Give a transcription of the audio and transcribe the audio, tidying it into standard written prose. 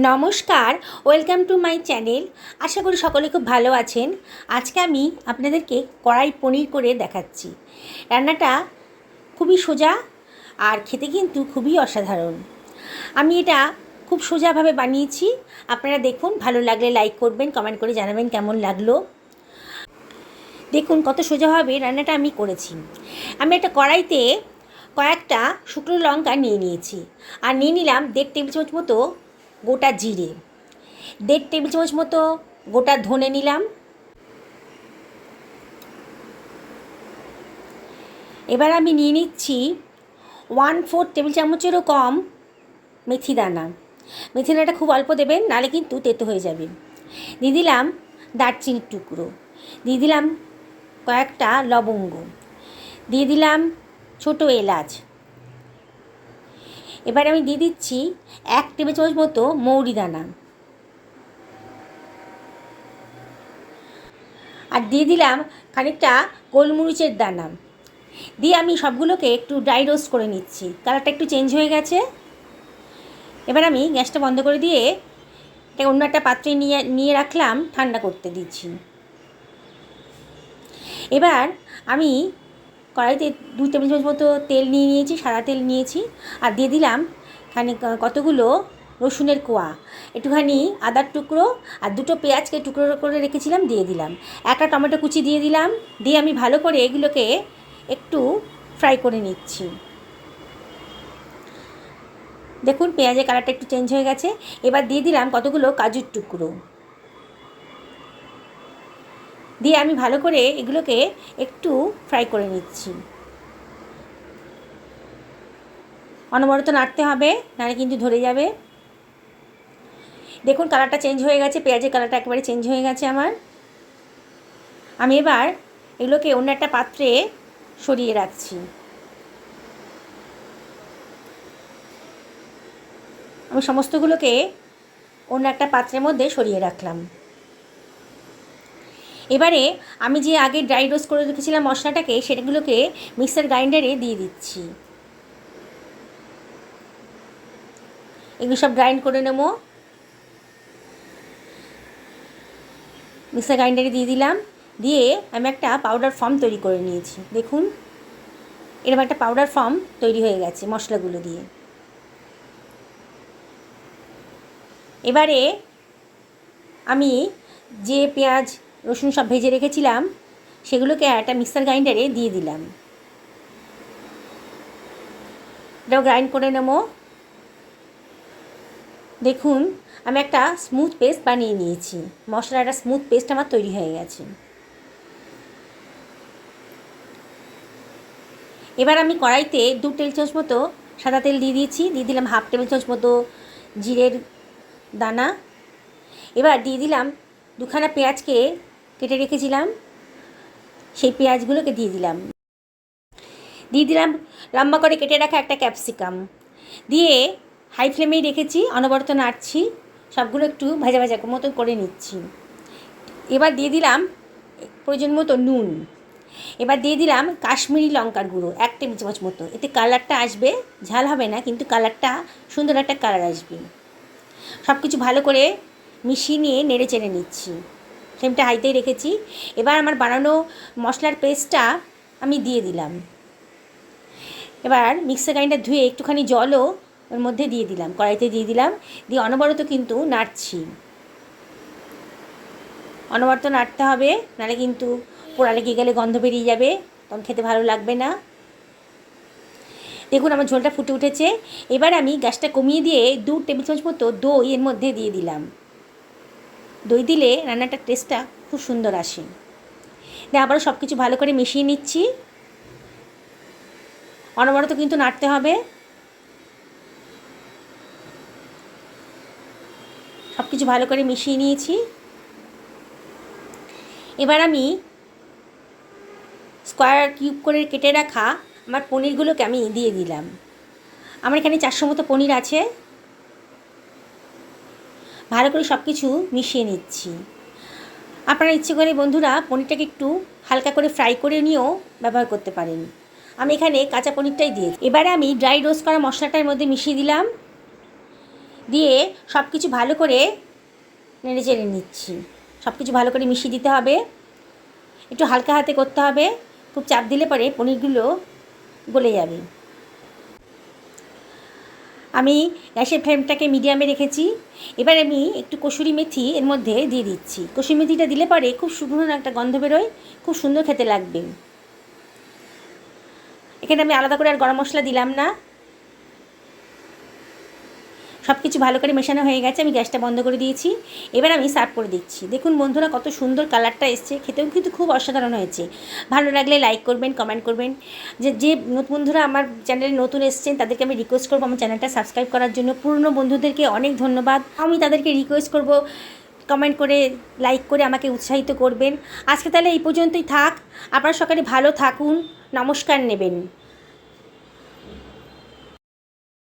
নমস্কার, welcome to my channel. আশা করি সকলে খুব ভালো আছেন। আজকে আমি আপনাদেরকে কড়াই পনির করে দেখাচ্ছি। রান্নাটা খুবই সোজা আর খেতে কিন্তু খুবই অসাধারণ। আমি এটা খুব সোজাভাবে বানিয়েছি। আপনারা দেখুন, ভালো লাগলে লাইক করবেন, কমেন্ট করে জানাবেন কেমন লাগলো। দেখুন কত সোজাভাবে রান্নাটা আমি করেছি। আমি একটা কড়াইতে কয়েকটা শুকনো লঙ্কা নিয়ে নিয়েছি, আর নিয়ে নিলাম 1.5 টেবিল চামচ মতো গোটা জিরে, 1.5 টেবিল চামচ মতো গোটা ধনে নিলাম। এবার আমি নিয়ে নিচ্ছি 1/4 টেবিল চামচেরও কম মেথি দানা। মেথি দানাটা খুব অল্প দেবেন, নাহলে কিন্তু তেতো হয়ে যাবে। দিয়ে দিলাম দারচিনির টুকরো, দিয়ে দিলাম কয়েকটা লবঙ্গ, দিয়ে দিলাম ছোটো এলাচ। এবার আমি দিয়ে দিচ্ছি 1 টেবিল চামচ মতো মৌরি দানা, আর দিয়ে দিলাম খানিকটা গোলমরিচের দানা। দিয়ে আমি সবগুলোকে একটু ড্রাই রোস্ট করে নিচ্ছি। কালারটা একটু চেঞ্জ হয়ে গেছে। এবার আমি গ্যাসটা বন্ধ করে দিয়ে এটা অন্য একটা পাত্রে নিয়ে রাখলাম, ঠান্ডা করতে দিচ্ছি। এবার আমি কড়াইতে 2 টেবিল চামচ মতো তেল নিয়ে নিয়েছি, সাদা তেল নিয়েছি, আর দিয়ে দিলাম কতগুলো রসুনের কোয়া, একটুখানি আদার টুকরো, আর 2টো পেঁয়াজকে টুকরো করে রেখেছিলাম দিয়ে দিলাম, একটা টমেটো কুচি দিয়ে দিলাম। দিয়ে আমি ভালো করে এগুলোকে একটু ফ্রাই করে নিচ্ছি। দেখুন পেঁয়াজের কালারটা একটু চেঞ্জ হয়ে গেছে। এবার দিয়ে দিলাম কতগুলো কাজুর টুকরো, দিয়ে আমি ভালো করে এগুলোকে একটু ফ্রাই করে নিচ্ছি। অনবরত নাড়তে হবে, নাহলে কিন্তু ধরে যাবে। দেখুন কালারটা চেঞ্জ হয়ে গেছে, পেঁয়াজের কালারটা একেবারে চেঞ্জ হয়ে গেছে আমার। আমি এবার এগুলোকে অন্য একটা পাত্রে সরিয়ে রাখছি। আমি সমস্তগুলোকে অন্য একটা পাত্রের মধ্যে সরিয়ে রাখলাম। এবারে আমি যে আগে ড্রাই রোস্ট করে রেখেছিলাম মশলাটাকে, সেটাগুলোকে মিক্সার গ্রাইন্ডারে দিয়ে দিচ্ছি। এগুলো সব গ্রাইন্ড করে নেব। মিক্সার গ্রাইন্ডারে দিয়ে দিলাম, দিয়ে আমি একটা পাউডার ফর্ম তৈরি করে নিয়েছি। দেখুন এরকম একটা পাউডার ফর্ম তৈরি হয়ে গেছে মশলাগুলো দিয়ে। এবারে আমি যে পেঁয়াজ রসুন সব ভেজে রেখেছিলাম, সেগুলোকে একটা মিক্সার গ্রাইন্ডারে দিয়ে দিলাম। এটাও গ্রাইন্ড করে নেব। দেখুন আমি একটা স্মুথ পেস্ট বানিয়ে নিয়েছি। মশলার একটা স্মুথ পেস্ট আমার তৈরি হয়ে গেছে। এবার আমি কড়াইতে 2 টেবিল চামচ মতো সাদা তেল দিয়ে দিয়েছি, দিয়ে দিলাম 1/2 টেবিল চামচ মতো জিরের দানা। এবার দিয়ে দিলাম 2খানা পেঁয়াজকে কেটে রেখেছিলাম, সেই পেঁয়াজগুলোকে দিয়ে দিলাম। দিয়ে দিলাম লম্বা করে কেটে রাখা একটা ক্যাপসিকাম, দিয়ে হাই ফ্লেমেই রেখেছি, অনবরত নাড়ছি, সবগুলো একটু ভাজা ভাজা মতো করে নিচ্ছি। এবার দিয়ে দিলাম প্রয়োজন মতো নুন। এবার দিয়ে দিলাম কাশ্মীরি লঙ্কার গুঁড়ো 1 টেবিল চামচ মতো। এতে কালারটা আসবে, ঝাল হবে না, কিন্তু কালারটা সুন্দর একটা কালার আসবে। সব কিছু ভালো করে মিশিয়ে নিয়ে নেড়ে চেড়ে নিচ্ছি। ফ্লেমটা হাইতেই রেখেছি। এবার আমার বানানো মশলার পেস্টটা আমি দিয়ে দিলাম। এবার মিক্সার গ্রাইন্ডার ধুয়ে একটুখানি জলও ওর মধ্যে দিয়ে দিলাম, কড়াইতে দিয়ে দিলাম, দিয়ে অনবরত কিন্তু নাড়ছি। অনবরত নাড়তে হবে, নাহলে কিন্তু পোড়া লেগে গেলে গন্ধ বেরিয়ে যাবে, তখন খেতে ভালো লাগবে না। দেখুন আমার ঝোলটা ফুটে উঠেছে। এবার আমি গ্যাসটা কমিয়ে দিয়ে 2 টেবিল চামচ মতো দই এর মধ্যে দিয়ে দিলাম। দই দিলে রান্নাটার টেস্টটা খুব সুন্দর আসে। দিয়ে আবারও সব কিছু ভালো করে মিশিয়ে নিচ্ছি। অনবরত কিন্তু নাড়তে হবে। সব কিছু ভালো করে মিশিয়ে নিয়েছি। এবার আমি স্কোয়ার কিউব করে কেটে রাখা আমার পনিরগুলোকে আমি দিয়ে দিলাম। আমার এখানে 400 মতো পনির আছে। ভালো করে সব কিছু মিশিয়ে নিচ্ছি। আপনারা ইচ্ছে করে বন্ধুরা পনিরটাকে একটু হালকা করে ফ্রাই করে নিয়েও ব্যবহার করতে পারেন। আমি এখানে কাঁচা পনিরটাই দিয়েছি। এবারে আমি ড্রাই রোস্ট করা মশলাটার মধ্যে মিশিয়ে দিলাম, দিয়ে সব কিছু ভালো করে নেড়ে চেড়ে নিচ্ছি। সব কিছু ভালো করে মিশিয়ে দিতে হবে, একটু হালকা হাতে করতে হবে, খুব চাপ দিলে পরে পনিরগুলো গলে যাবে। আমি গ্যাসের ফ্লেমটাকে মিডিয়ামে রেখেছি। এবার আমি একটু কসুরি মেথি এর মধ্যে দিয়ে দিচ্ছি। কসুরি মেথিটা দিলে পরে খুব শুকনো একটা গন্ধ বেরোয়, খুব সুন্দর খেতে লাগবে। এখানে আমি আলাদা করে আর গরম মশলা দিলাম না। সব কিছু ভালো করে মেশানো হয়ে গেছে, আমি গ্যাসটা বন্ধ করে দিয়েছি। এবার আমি সার্ভ করে দিচ্ছি। দেখুন বন্ধুরা, কত সুন্দর কালারটা এসছে, খেতেও কিন্তু খুব অসাধারণ হয়েছে। ভালো লাগলে লাইক করবেন, কমেন্ট করবেন। যে বন্ধুরা আমার চ্যানেলে নতুন এসছেন তাদেরকে আমি রিকোয়েস্ট করবো আমার চ্যানেলটা সাবস্ক্রাইব করার জন্য। পুরনো বন্ধুদেরকে অনেক ধন্যবাদ। আমি তাদেরকে রিকোয়েস্ট করব কমেন্ট করে, লাইক করে আমাকে উৎসাহিত করবেন। আজকে তাহলে এই পর্যন্তই থাক। আপনারা সকালে ভালো থাকুন, নমস্কার নেবেন।